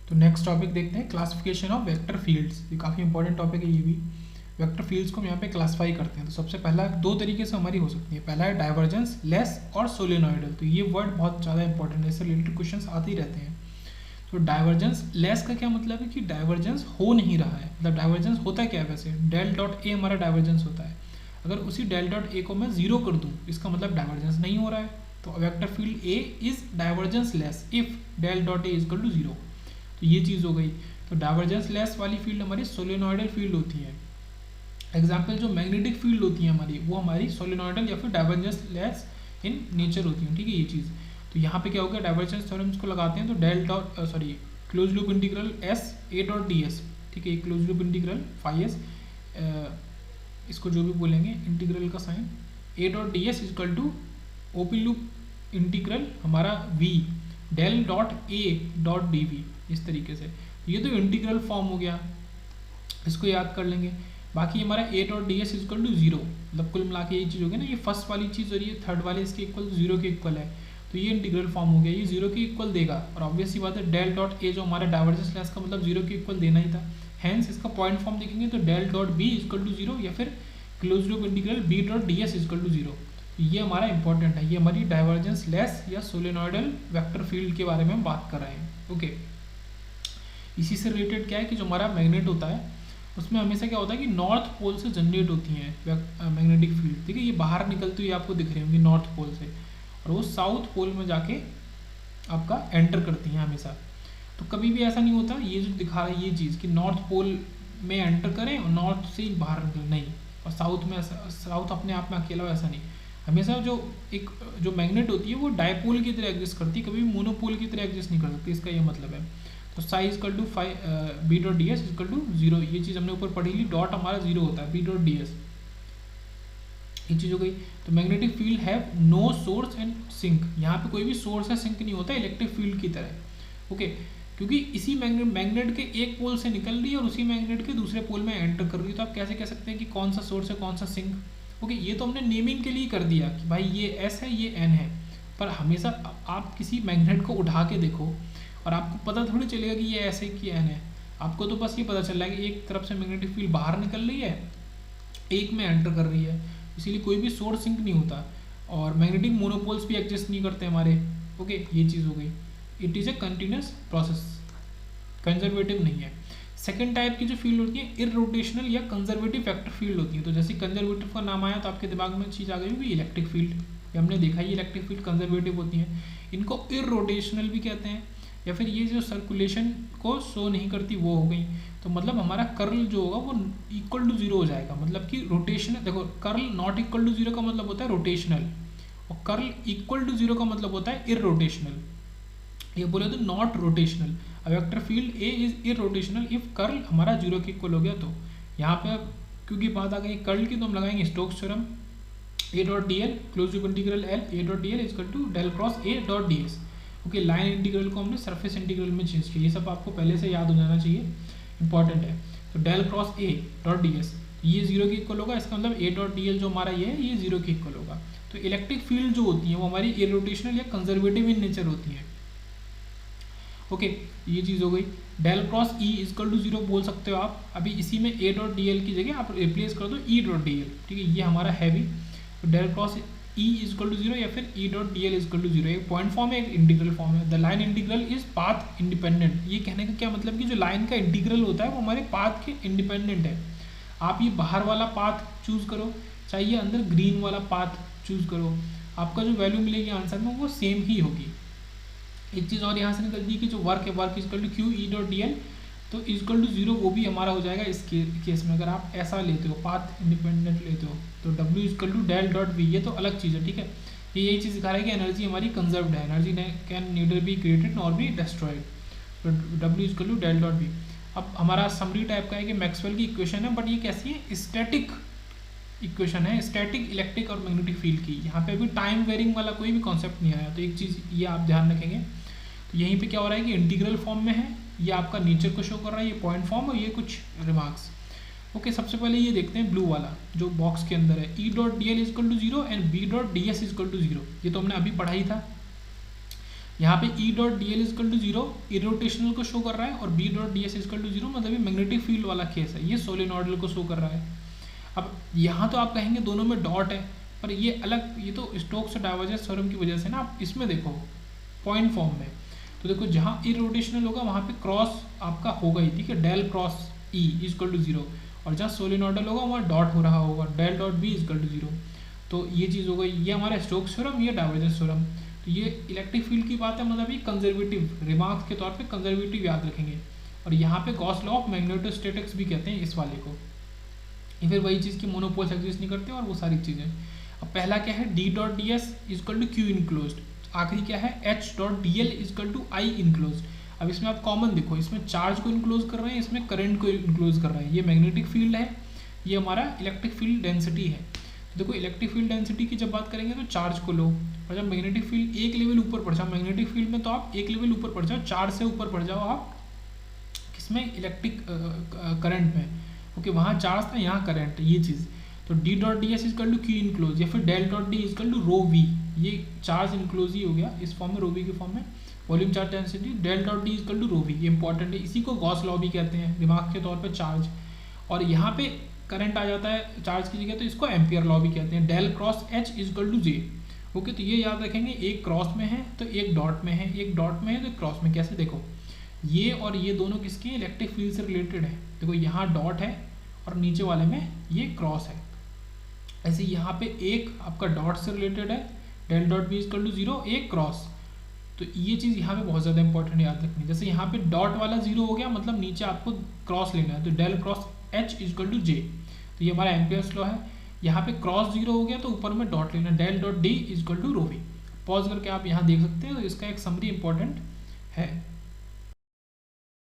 तो next topic देखते हैं क्लासिफिकेशन ऑफ वेक्टर फील्ड्स। ये काफ़ी इंपॉर्टेंट टॉपिक है ये भी। वेक्टर फील्ड्स को हम यहाँ पे क्लासीफाई करते हैं। तो सबसे पहला दो तरीके से हमारी हो सकती है। पहला है डाइवर्जेंस लेस और सोलेनोइडल। तो ये वर्ड बहुत ज़्यादा इंपॉर्टेंट है, इससे रिलेटेड क्वेश्चंस आते ही रहते हैं। तो डाइवर्जेंस लेस का क्या मतलब है कि डाइवर्जेंस हो नहीं रहा है। मतलब डाइवर्जेंस होता क्या है वैसे, डेल डॉट ए हमारा डाइवर्जेंस होता है। अगर उसी डेल डॉट ए को मैं जीरो कर दूँ इसका मतलब डाइवर्जेंस नहीं हो रहा है। तो vector field A is divergence less if del dot A equal to zero. तो ये चीज़ हो गई। तो डाइवर्जेंस लेस वाली फील्ड हमारी सोलेनोइडल फील्ड होती है। एग्जाम्पल जो मैग्नेटिक फील्ड होती है हमारी, वो हमारी सोलेनोइडल या फिर डाइवर्जेंस लेस इन नेचर होती है। ठीक है, ये चीज़। तो यहाँ पे क्या होगा, डाइवर्जेंस थ्योरम्स को लगाते हैं तो del dot close loop integral S A dot D S. ठीक है, close loop integral phi S, इसको जो भी बोलेंगे इंटीग्रल का sign, A dot D S is equal to open loop integral हमारा V del dot A dot D V. इस तरीके से ये तो इंटीग्रल फॉर्म हो गया, इसको याद कर लेंगे। बाकी हमारा A dot D S is equal to zero, मतलब कुल मिला के ये चीज़ हो गई ना। ये फर्स्ट वाली चीज़ और ये थर्ड वाले इसके इक्वल जीरो के इक्वल है, तो ये इंटीग्रल फॉर्म हो गया। ये जीरो के इक्वल देगा और ऑब्वियस सी बात है डेल डॉट ए जो हमारा डाइवर्जेंस लेस का मतलब जीरो के इक्वल देना ही था। हैंस इसका पॉइंट फॉर्म देखेंगे तो del dot B equal to zero या फिर close loop integral B dot D S is equal to zero. ये हमारा इंपॉर्टेंट है, ये हमारी डाइवर्जेंस लेस या सोलेनोइडल वेक्टर फील्ड के बारे में हम बात कर रहे हैं। ओके, इसी से रिलेटेड क्या है कि जो हमारा मैग्नेट होता है उसमें हमेशा क्या होता है कि नॉर्थ पोल से जनरेट होती हैं मैग्नेटिक फील्ड। ठीक है, ये बाहर निकलती हुई आपको दिख रही होंगी नॉर्थ पोल से, और वो साउथ पोल में जाके आपका एंटर करती हैं हमेशा। तो कभी भी ऐसा नहीं होता ये जो दिखा रहा है ये चीज़ कि नॉर्थ पोल में एंटर करें और नॉर्थ से ही बाहर निकले, नहीं। और साउथ में साउथ अपने आप में अकेला ऐसा नहीं। हमेशा जो मैग्नेट होती है वो डायपोल की तरह एग्जिस्ट करती है, कभी भी मोनोपोल की तरह एग्जिस्ट नहीं कर सकती। इसका ये मतलब है। तो psi equal to B dot D S is equal to zero, ये चीज़ हमने ऊपर पढ़ी ली। डॉट हमारा जीरो होता है, बी डॉट डी एस, ये चीज़ हो गई। तो magnetic field have no source and sink. यहाँ पे कोई भी सोर्स या सिंक नहीं होता इलेक्ट्रिक फील्ड की तरह। ओके, क्योंकि इसी मैग्नेट के एक पोल से निकल रही है और उसी मैग्नेट के दूसरे पोल में एंटर कर रही है। तो आप कैसे कह सकते हैं कि कौन सा सोर्स है कौन सा सिंक। ओके, ये तो हमने नेमिंग के लिए कर दिया कि भाई ये एस है ये एन है, पर हमेशा आप किसी मैग्नेट को उठा के देखो और आपको पता थोड़ी चलेगा कि ये एस है कि एन है। आपको तो बस ये पता चल रहा है कि एक तरफ से मैग्नेटिक फील्ड बाहर निकल रही है, एक में एंटर कर रही है, इसीलिए कोई भी सोर्स सिंक नहीं होता। और मैग्नेटिक मोनोपोल्स भी एग्जिस्ट नहीं करते हमारे। ओके, ये चीज़ हो गई। It is a continuous process, conservative नहीं है। सेकेंड टाइप की जो फील्ड होती है इररोटेशनल या कंजर्वेटिव वेक्टर फील्ड होती है। तो जैसे कंजर्वेटिव का नाम आया तो आपके दिमाग में चीज़ आ गई होगी इलेक्ट्रिक फील्ड, ये हमने देखा ही इलेक्ट्रिक फील्ड कंजर्वेटिव होती है। इनको इररोटेशनल भी कहते हैं, या फिर ये जो सर्कुलेशन को शो नहीं करती वो हो गई। तो मतलब हमारा कर्ल जो होगा वो इक्वल टू जीरो हो जाएगा। मतलब कि रोटेशनल, देखो curl not equal to zero का मतलब होता है रोटेशनल, और कर्ल इक्वल टू जीरो का मतलब होता है इररोटेशनल। ये बोले तो not rotational. Vector field A is irrotational if curl हमारा जीरो के इक्वल हो गया। तो यहाँ पे क्योंकि बात आ गई कर्ल की, तो हम लगाएंगे Stokes theorem, A dot D L close loop integral L A dot D L equal to del cross A dot D S. Okay, line integral को हमने सरफेस इंटीग्रल में चेंज किया। ये सब आपको पहले से याद हो जाना चाहिए, इंपॉर्टेंट है। तो del cross A dot D S ये जीरो के इक्वल होगा, इसका मतलब ए डॉट डी एल जो हमारा ये है ये जीरो के इक्वल होगा। तो इलेक्ट्रिक फील्ड जो होती है वो हमारी इररोटेशनल या कंजर्वेटिव इन नेचर होती है। ओके, ये चीज़ हो गई। Del cross E equal to zero बोल सकते हो आप। अभी इसी में ए डॉट डी एल की जगह आप रिप्लेस कर दो ई डॉट डी एल। ठीक है, ये हमारा हैवी। तो del cross E equal to zero या फिर E dot D L equal to zero. एक पॉइंट फॉर्म है, एक इंटीग्रल फॉर्म है। The line integral is path independent. ये कहने का क्या मतलब कि जो लाइन का इंटीग्रल होता है वो हमारे पाथ के इंडिपेंडेंट है। आप ये बाहर वाला पाथ चूज करो, चाहिए अंदर ग्रीन वाला पाथ चूज करो, आपका जो वैल्यू मिलेगी आंसर में वो सेम ही होगी। एक चीज़ और यहाँ से निकलती है कि जो वर्क है work equal to Q E dot D L, तो इजकल टू जीरो वो भी हमारा हो जाएगा इस केस में। अगर आप ऐसा लेते हो पाथ इंडिपेंडेंट लेते हो तो W is equal to del dot V, ये तो अलग चीज़ है। ठीक है, ये यही चीज़ दिखा रहा है कि एनर्जी हमारी कंजर्व्ड है, energy can neither be created nor be destroyed. तो W is equal to del dot V. अब हमारा समरी टाइप का है कि मैक्सवेल की इक्वेशन है, बट ये कैसी है, स्टैटिक इक्वेशन है, स्टैटिक इलेक्ट्रिक और मैग्नेटिक फील्ड की। यहाँ पे अभी टाइम वेरिंग वाला कोई भी कॉन्सेप्ट नहीं आया। तो एक चीज़ ये आप ध्यान रखेंगे। तो यहीं पे क्या हो रहा है कि इंटीग्रल फॉर्म में है, ये आपका नेचर को शो कर रहा है, ये पॉइंट फॉर्म और ये कुछ रिमार्क्स। ओके, सबसे पहले ये देखते हैं ब्लू वाला जो बॉक्स के अंदर है, E dot D L equal to zero and B dot D S is equal to zero. ये तो हमने अभी पढ़ा ही था। यहाँ पे E dot D L equal to zero irrotational को शो कर रहा है, और B dot D S is equal to zero मतलब ये मैग्नेटिक फील्ड वाला केस है, ये सोलेनॉइडल को शो कर रहा है। अब यहाँ तो आप कहेंगे दोनों में डॉट है, पर ये अलग, ये तो स्टोक्स और डाइवर्जेंस थ्योरम की वजह से ना, आप इसमें देखो पॉइंट फॉर्म में, तो देखो जहाँ इरोटेशनल होगा वहाँ पे क्रॉस आपका होगा ही, ठीक है, del cross E equal to zero, और जहाँ सोलेनॉइडल होगा वहाँ डॉट हो रहा होगा, del dot B equal to zero. तो ये चीज़ हो गई, ये हमारा स्टोक्स थ्योरम, ये डाइवर्जेंस थ्योरम। तो ये इलेक्ट्रिक फील्ड की बात है, मतलब ये कंजर्वेटिव रिमार्क्स के तौर पे कंजर्वेटिव याद रखेंगे। और यहाँ पे गॉस लॉ ऑफ मैग्नेटोस्टैटिक्स भी कहते हैं इस वाले को। ये फिर वही चीज़ की मोनोपोल्स एग्जिस्ट नहीं करते और वो सारी चीज़ें। अब पहला क्या है, D dot D S is equal to Q enclose. आखिरी क्या है, H dot D L equal to I enclose. अब इसमें आप कॉमन देखो, इसमें चार्ज को इनक्लोज कर रहे हैं, इसमें करंट को इनक्लोज कर रहे हैं। ये मैग्नेटिक फील्ड है, ये हमारा इलेक्ट्रिक फील्ड डेंसिटी है। तो देखो इलेक्ट्रिक फील्ड डेंसिटी की जब बात करेंगे तो चार्ज को लो, और जब मैग्नेटिक फील्ड एक लेवल ऊपर पड़ जाओ, मैग्नेटिक फील्ड में तो आप एक लेवल ऊपर पड़ जाओ, चार्ज से ऊपर पड़ जाओ आप किसमें, इलेक्ट्रिक करंट में, ओके, वहाँ चार्ज था, यहाँ करंट, ये चीज़। तो D dot D S is equal to Q enclose, या फिर del dot D equal to rho V, ये चार्ज इनक्लोज ही हो गया इस फॉर्म में, रो वी के फॉर्म में, volume charge density, del dot D equal to rho V, ये इंपॉर्टेंट है, इसी को गॉस लॉ भी कहते हैं दिमाग के तौर पर चार्ज। और यहाँ पे करंट आ जाता है चार्ज की जगह, तो इसको एम्पियर लॉ भी कहते हैं, del cross H is equal to J. Okay, तो ये याद रखेंगे, एक क्रॉस में है तो एक डॉट में है, एक डॉट में है तो क्रॉस में। कैसे, देखो ये और ये दोनों किसके इलेक्ट्रिक फील्ड से रिलेटेड है। देखो यहाँ डॉट है और नीचे वाले में ये क्रॉस है। ऐसे यहाँ पे एक आपका डॉट से रिलेटेड है, del dot B equal to zero, एक क्रॉस। तो ये चीज़ यहाँ पे बहुत ज़्यादा इंपॉर्टेंट याद रखनी। जैसे यहाँ पे डॉट वाला जीरो हो गया, मतलब नीचे आपको क्रॉस लेना है, तो del cross H is equal to J, तो ये हमारा एम्पियर्स लॉ है। यहाँ पे क्रॉस जीरो हो गया तो ऊपर में डॉट लेना, del dot D equal to rho V. Pause करके आप यहाँ देख सकते हैं, तो इसका एक समरी इंपॉर्टेंट है।